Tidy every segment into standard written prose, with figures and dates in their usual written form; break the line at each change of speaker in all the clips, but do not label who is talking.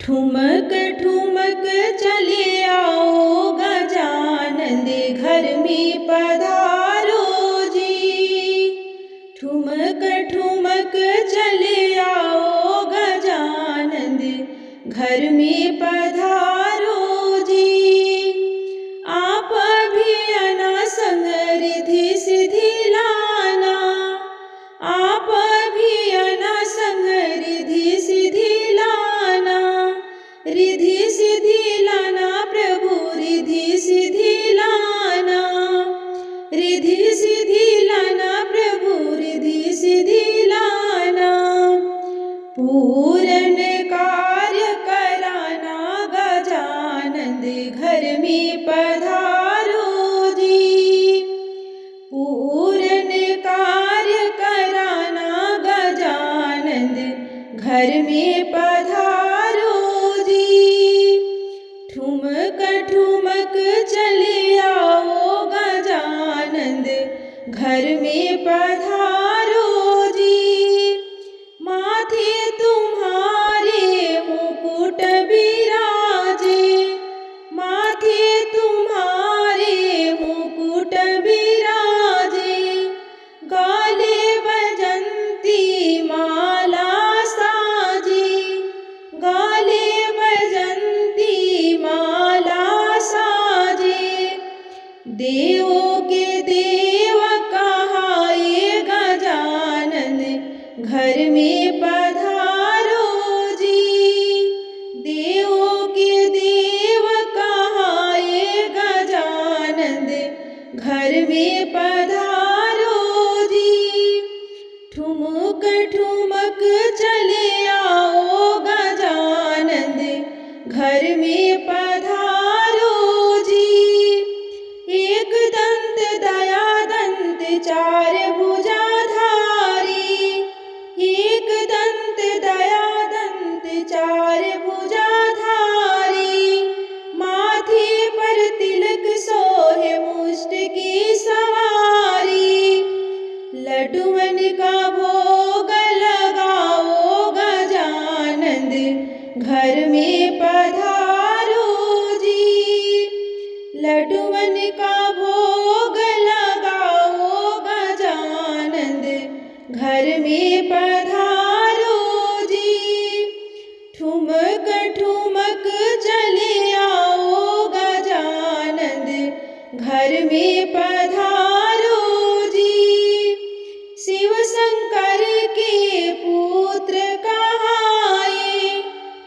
ठुमक ठुमक चले आओ गजानन घर में पधारो जी। ठुमक ठुमक चले आओ गजानन घर में पधारो जी। आप भी अना संग रिधि सिधि लाना, आप भी अना संग रिधि सिधि लाना। रिधि सिधि लाना प्रभु रिधि सिधि लाना, रिधि सिधि लाना प्रभु रिधि सिधि लाना। पूर्ण कार्य कराना गजानन घर में पधारो जी। पूर्ण कार्य कराना गजानन घर में पधारो जी। ठुमक ठुमक चले आओ गजानन घर में पधारो जी। माथे तुम्हारे मुकुट विराजे, माथे तुम्हारे मुकुट विराजे। गाले बजंती माला साजी, गाले बजंती माला साजे। देवों के देव कहाए गजानन घर में पधारो जी। देवों के देव कहाए गजानन घर में पधारो जी। ठुमक ठुमक चले आओ गजानन घर में पधारो जी। एक दंत दया दंत चार भुजाधारी, एक दंत दया दंत चार भुजाधारी। माथे पर तिलक सोहे मुष्ट की सवारी। लड्डुअन का भोग लगाओ गजानन घर में पधारो जी। लड्डुअन का भोग लगाओ गजानन घर में पधारो जी। ठुमक ठुमक चले आओ गजानन घर में पधारो जी। शिव शंकर के पुत्र कहाए,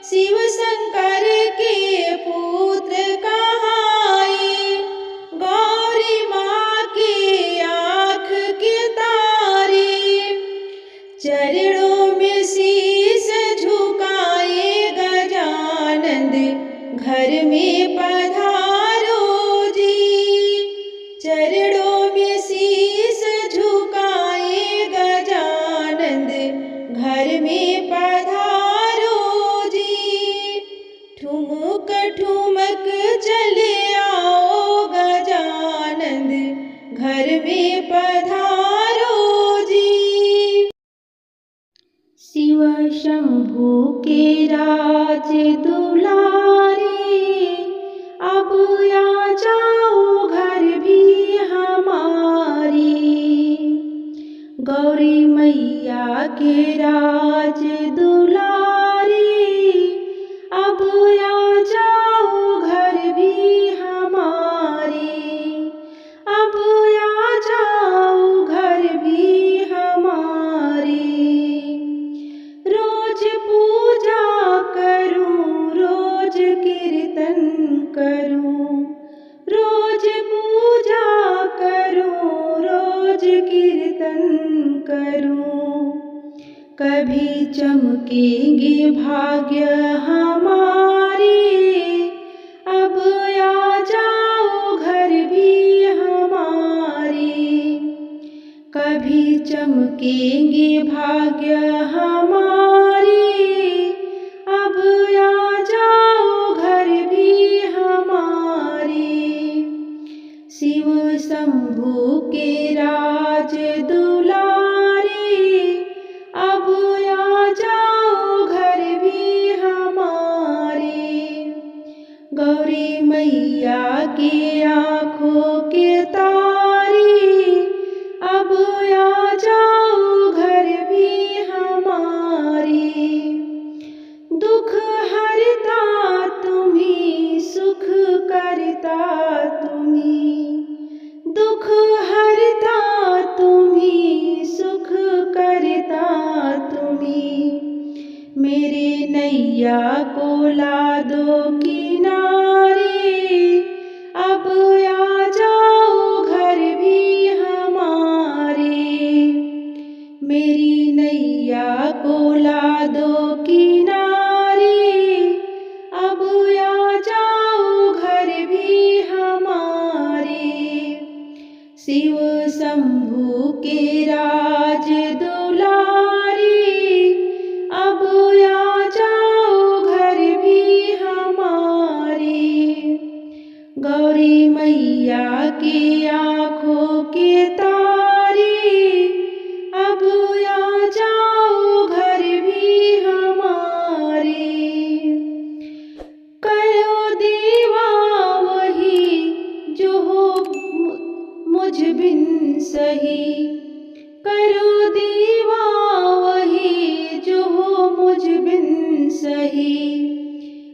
शिव शंकर के पुत्र कहाए। गौरी माँ के आँख के तारे, चरणों में शीश झुकाए गजानन घर में पधारो जी। चरणों में शीश झुकाए गजानन घर में पधारो जी। ठुमक ठुमक चले आओ गजानन घर में पधारो जी। शिव शंभु के राज दुलारे, अब आ जाओ घर भी हमारी। गौरी मैया के राज दुलारे, अब आ जाओ घर भी हमारी। अब आ जाओ घर भी हमारी। रोज पूजा करूं रोज कीर्तन करूं, रोज पूजा करूं रोज कीर्तन करूं। कभी चमकेंगे भाग्य हमारे, अब आ जाओ घर भी हमारे। कभी चमकेंगे भाग्य हमारे, अब आ जाओ घर भी हमारे। शिव शंभु के राज दुलारे, अब आ जाओ घर भी हमारे। गौरी मैया की आँखों के तारे, अब आ जाओ घर भी हमारे। दुख हरता तुम्हीं, सुख करता तुम्हीं, दुख हरता तुम्हीं, सुख करता तुम्हीं। मेरे नैया को ला दो किनारे, अब आ जाओ घर भी हमारे। मेरी नैया को ला दो किनारे, अब आ जाओ घर भी हमारे। शिव शंभू के राज दुलारे, अब आ जाओ घर भी हमारे। गौरी मैया की आँखों के तारे, अब आ जाओ घर भी हमारे। करो दीवा वही जो हो मुझ बिन सही, करो दीवा वही जो हो मुझ बिन सही।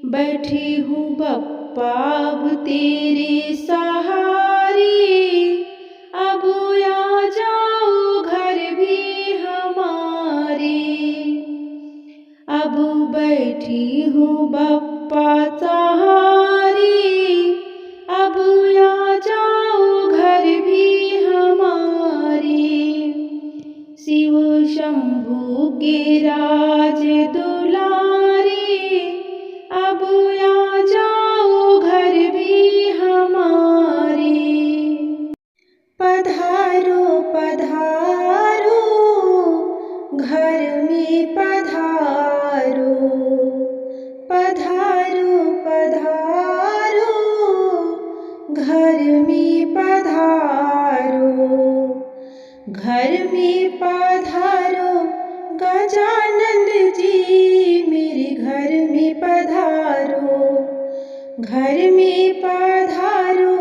बैठी हूँ बप्पा अब तेरे सहारे, अब आ जाओ घर भी हमारे। अब बैठी हूँ बप्पा सहारे, अब आ जाओ घर भी हमारे। शिव शंभू के राज दुलारे, अब आ जाओ घर भी हमारे। पधारो पधारो घर में पधारो, पधारो पधारो घर में पधारो। घर में पधारो गजानन जी, मेरे घर में पधारो। घर में पधारो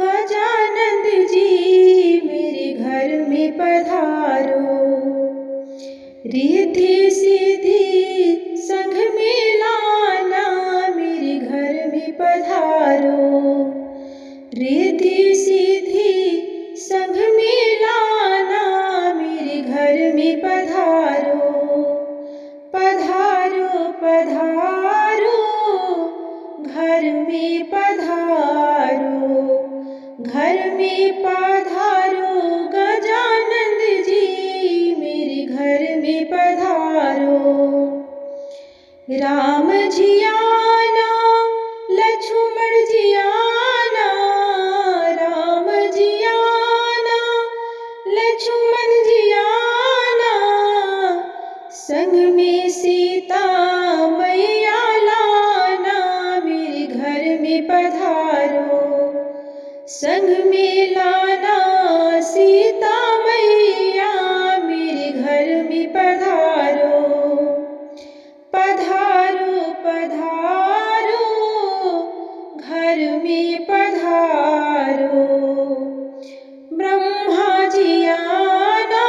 गजानन जी, मेरे घर में पधारो। रिद्धि सिद्धि संग में लाना, मेरे घर में पधारो। रिद्धि सिद्धि संग में लाना, मेरे घर में पधारो। पधारो पधारो घर में पधारो। घर में पधारो गजानन जी, मेरे घर में पधारो। राम जी आना, लक्ष्मण जी आना, राम जी आना, लक्ष्मण जी आना। संग में सीता मैया लाना, मेरे घर में पधारो। संग में लाना सीता मैया, मेरे घर में पधारो। पधारो पधारो घर में पधारो। ब्रह्मा जी आना,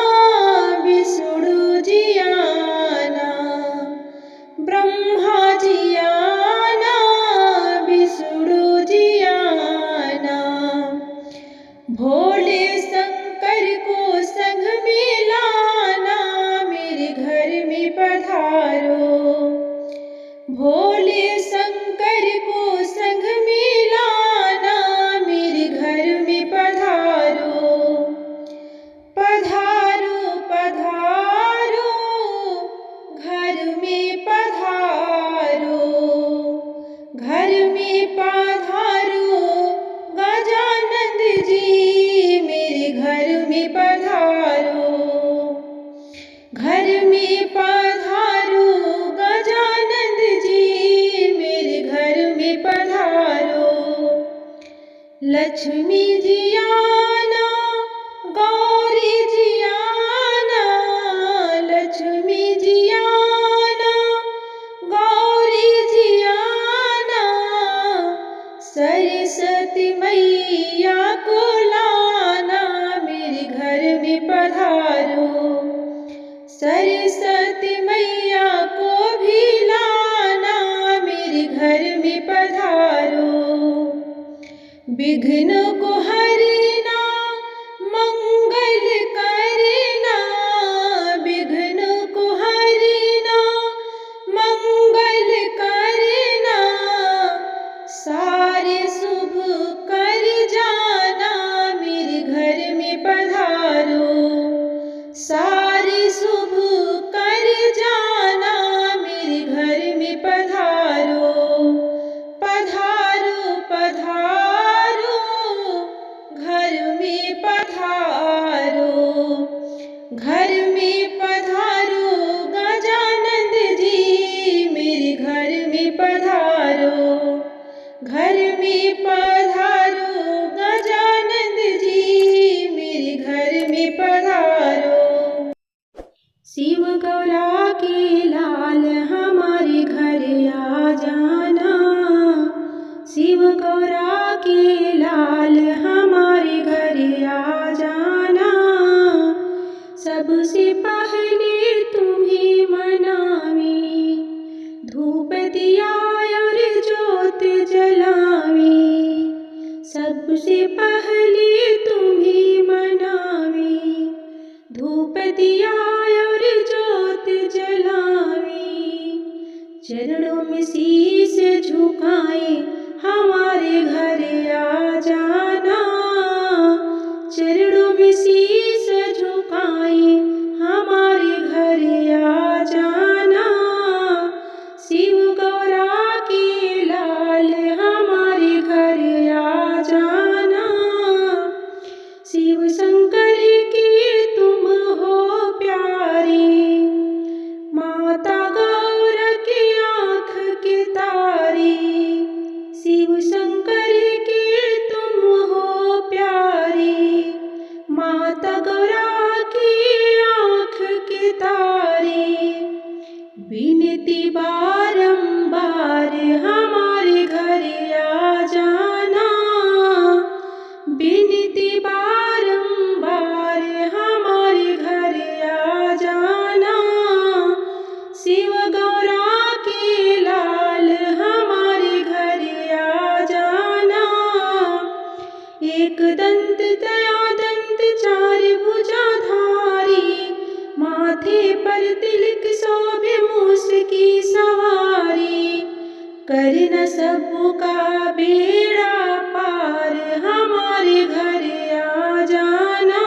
विष्णु जी आना, ब्रह्मा जी आना, विष्णु जी आना। भोले शंकर को संग में लाना, मेरे घर में पधारो। भोले शंकर को संग में लाना, मेरे घर में पधारो। पधारो पधारो घर में पधारो। घर में पधारो गजानन जी, मेरे घर में पधारो। घर में पधारो गजानन जी, मेरे घर में पधारो। लक्ष्मी जी आना, गौरी जी आना, लक्ष्मी जी आना, गौरी जी आना। विघ्न को हरना मंगल करना, विघ्न को हरना मंगल करना, सारे शुभ कर जाना मेरे घर में पधारो, सारे शुभ कर जाना मेरे घर में पधारो। पधारो पधारो घर में पधारो, घर में पधारो गजानंद जी मेरे घर में पधारो, घर में पधारो गजानंद जी मेरे घर में पधारो। शिव गौरा के लाल हमारे घर आ जाना, शिव गौरा के लाल हमारे घर आ जाना, सबसे पहले तुम्हें मनावी, धूप दिया और ज्योत जलावी, सबसे पहले तुम्हें मनावी, धूप दिया और ज्योत जलावी, चरणों में शीश झुकाए हमारे घर आ जाना, चरणों में शीश झुकाए हमारे घर आ जाना, शिव गौरा के लाल हमारे घर आ जाना, शिव शंकर के तुम हो प्यारी, माता गौर की आँख के तारी, शिव शंकर के तुम हो प्यारी, माता गौरा की आँख के तारी, विनती बारंबार हमारे घर आ जाना, विनती बारंबार हमारे घर आ जाना, शिव गौरा के लाल हमारे घर आ जाना, एक दंत दया दंत चार भुजाधारी, माथे पर तिलक शोभे मूस की सवारी, करना सबका बेड़ा पार हमारे घर आ जाना,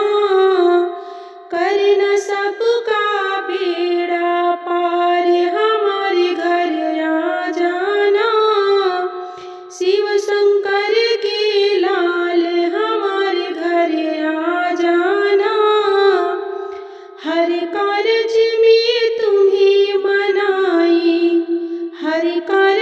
करना सबका बेड़ा पार हमारे घर आ जाना, शिव शंकर के लाल हमारे घर आ जाना, हर कार्य में तुम्हें मनाई, हर कार्य